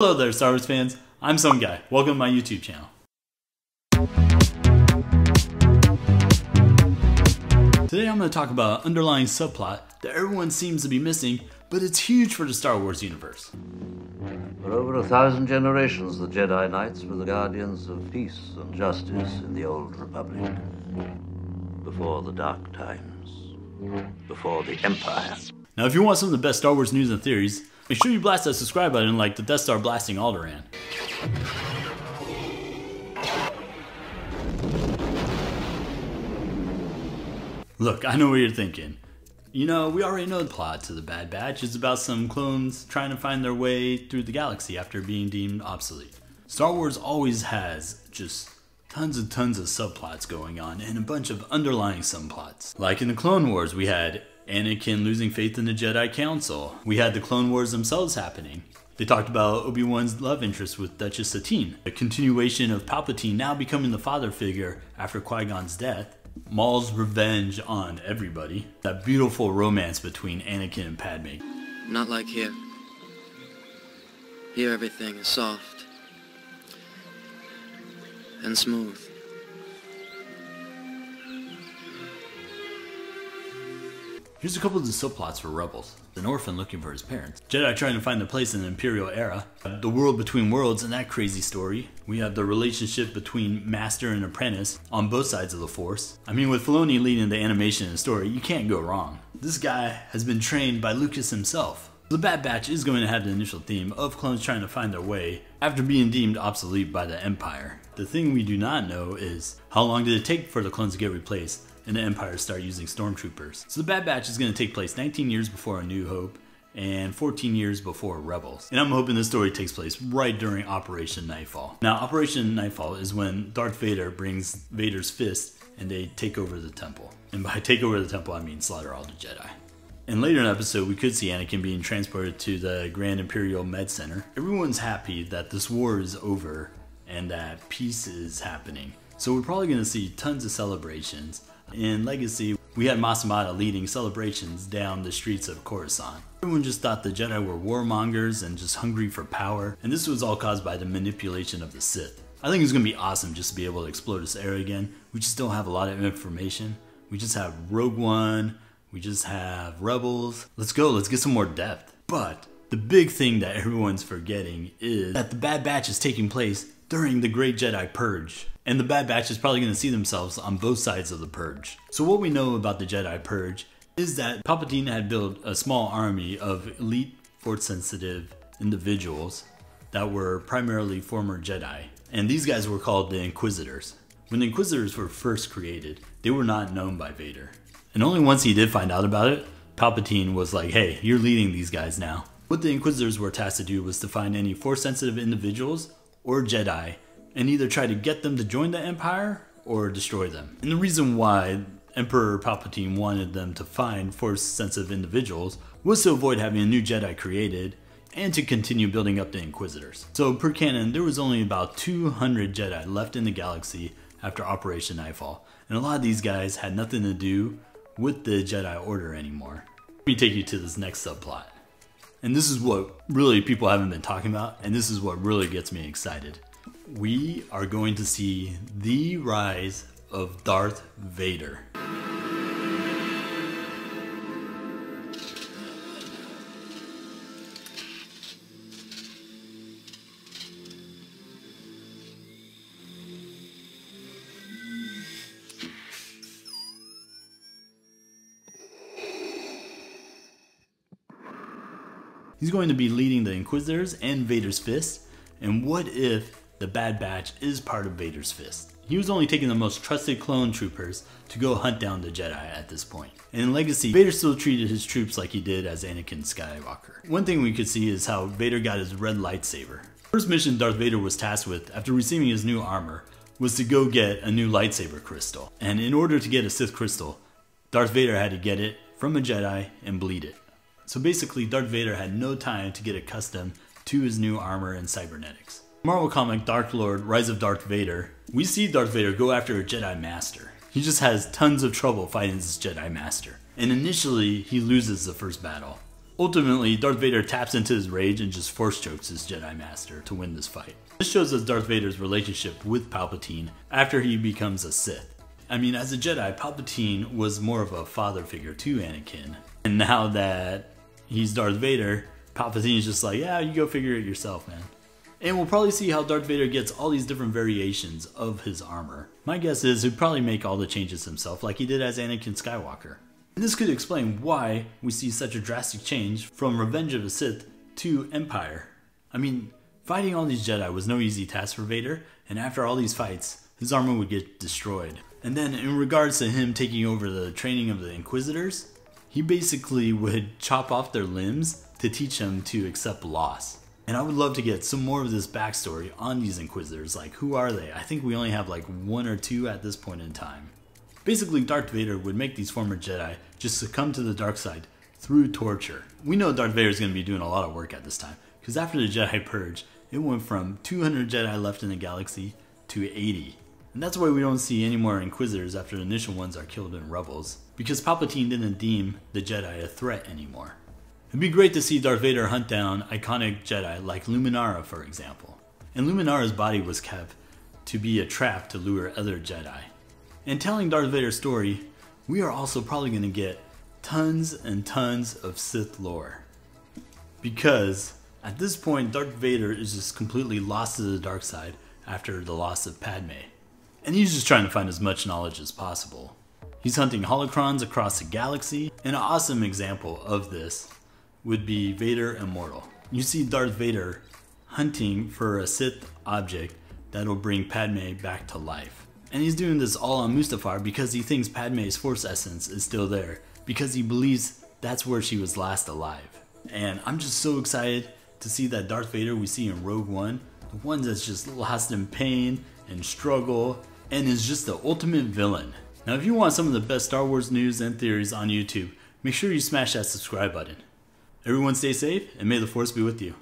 Hello there, Star Wars fans. I'm Some Guy. Welcome to my YouTube channel. Today I'm going to talk about an underlying subplot that everyone seems to be missing, but it's huge for the Star Wars universe. For over 1,000 generations, the Jedi Knights were the guardians of peace and justice in the Old Republic. Before the Dark Times. Before the Empire. Now, if you want some of the best Star Wars news and theories, make sure you blast that subscribe button like the Death Star blasting Alderaan. Look, I know what you're thinking. You know, we already know the plot to the Bad Batch. It's about some clones trying to find their way through the galaxy after being deemed obsolete. Star Wars always has just tons and tons of subplots going on and a bunch of underlying subplots. Like in the Clone Wars, we had Anakin losing faith in the Jedi Council. We had the Clone Wars themselves happening. They talked about Obi-Wan's love interest with Duchess Satine. A continuation of Palpatine now becoming the father figure after Qui-Gon's death. Maul's revenge on everybody. That beautiful romance between Anakin and Padme. Not like here. Here everything is soft and smooth. Here's a couple of the subplots for Rebels. An orphan looking for his parents. Jedi trying to find their place in the Imperial era. The world between worlds and that crazy story. We have the relationship between master and apprentice on both sides of the Force. I mean, with Filoni leading the animation and story, you can't go wrong. This guy has been trained by Lucas himself. The Bad Batch is going to have the initial theme of clones trying to find their way after being deemed obsolete by the Empire. The thing we do not know is how long did it take for the clones to get replaced and the Empire start using stormtroopers. So the Bad Batch is going to take place 19 years before A New Hope and 14 years before Rebels. And I'm hoping this story takes place right during Operation Nightfall. Now, Operation Nightfall is when Darth Vader brings Vader's fist and they take over the temple. And by take over the temple, I mean slaughter all the Jedi. And later in the episode, we could see Anakin being transported to the Grand Imperial Med Center. Everyone's happy that this war is over and that peace is happening. So we're probably going to see tons of celebrations. In Legacy, we had Masumada leading celebrations down the streets of Coruscant. Everyone just thought the Jedi were warmongers and just hungry for power, and this was all caused by the manipulation of the Sith. I think it's going to be awesome just to be able to explore this era again. We just don't have a lot of information. We just have Rogue One, we just have Rebels. Let's go, let's get some more depth. But the big thing that everyone's forgetting is that the Bad Batch is taking place during the Great Jedi Purge. And the Bad Batch is probably going to see themselves on both sides of the Purge. So what we know about the Jedi Purge is that Palpatine had built a small army of elite Force-sensitive individuals that were primarily former Jedi. And these guys were called the Inquisitors. When the Inquisitors were first created, they were not known by Vader. And only once he did find out about it, Palpatine was like, hey, you're leading these guys now. What the Inquisitors were tasked to do was to find any Force-sensitive individuals or Jedi and either try to get them to join the Empire or destroy them. And the reason why Emperor Palpatine wanted them to find Force-sensitive individuals was to avoid having a new Jedi created and to continue building up the Inquisitors. So per canon, there was only about 200 Jedi left in the galaxy after Operation Nightfall. And a lot of these guys had nothing to do with the Jedi Order anymore. Let me take you to this next subplot. And this is what really people haven't been talking about, and this is what really gets me excited. We are going to see the rise of Darth Vader. He's going to be leading the Inquisitors and Vader's Fist, and what if the Bad Batch is part of Vader's Fist? He was only taking the most trusted clone troopers to go hunt down the Jedi at this point. And in Legacy, Vader still treated his troops like he did as Anakin Skywalker. One thing we could see is how Vader got his red lightsaber. First mission Darth Vader was tasked with after receiving his new armor was to go get a new lightsaber crystal. And in order to get a Sith crystal, Darth Vader had to get it from a Jedi and bleed it. So basically, Darth Vader had no time to get accustomed to his new armor and cybernetics. Marvel comic Dark Lord Rise of Darth Vader, we see Darth Vader go after a Jedi Master. He just has tons of trouble fighting this Jedi Master. And initially, he loses the first battle. Ultimately, Darth Vader taps into his rage and just force chokes his Jedi Master to win this fight. This shows us Darth Vader's relationship with Palpatine after he becomes a Sith. I mean, as a Jedi, Palpatine was more of a father figure to Anakin. And now that he's Darth Vader, Palpatine's just like, yeah, you go figure it yourself, man. And we'll probably see how Darth Vader gets all these different variations of his armor. My guess is he'd probably make all the changes himself like he did as Anakin Skywalker. And this could explain why we see such a drastic change from Revenge of the Sith to Empire. I mean, fighting all these Jedi was no easy task for Vader, and after all these fights, his armor would get destroyed. And then in regards to him taking over the training of the Inquisitors, he basically would chop off their limbs to teach them to accept loss. And I would love to get some more of this backstory on these Inquisitors, like who are they? I think we only have like 1 or 2 at this point in time. Basically, Darth Vader would make these former Jedi just succumb to the dark side through torture. We know Darth Vader is going to be doing a lot of work at this time, because after the Jedi Purge, it went from 200 Jedi left in the galaxy to 80. And that's why we don't see any more Inquisitors after the initial ones are killed in Rebels, because Palpatine didn't deem the Jedi a threat anymore. It'd be great to see Darth Vader hunt down iconic Jedi like Luminara, for example. And Luminara's body was kept to be a trap to lure other Jedi. And telling Darth Vader's story, we are also probably going to get tons and tons of Sith lore. Because at this point, Darth Vader is just completely lost to the dark side after the loss of Padme. And he's just trying to find as much knowledge as possible. He's hunting holocrons across the galaxy. An awesome example of this would be Vader Immortal. You see Darth Vader hunting for a Sith object that'll bring Padme back to life. And he's doing this all on Mustafar because he thinks Padme's Force essence is still there, because he believes that's where she was last alive. And I'm just so excited to see that Darth Vader we see in Rogue One, the one that's just lost in pain and struggle, and is just the ultimate villain. Now if you want some of the best Star Wars news and theories on YouTube, make sure you smash that subscribe button. Everyone stay safe, and may the Force be with you.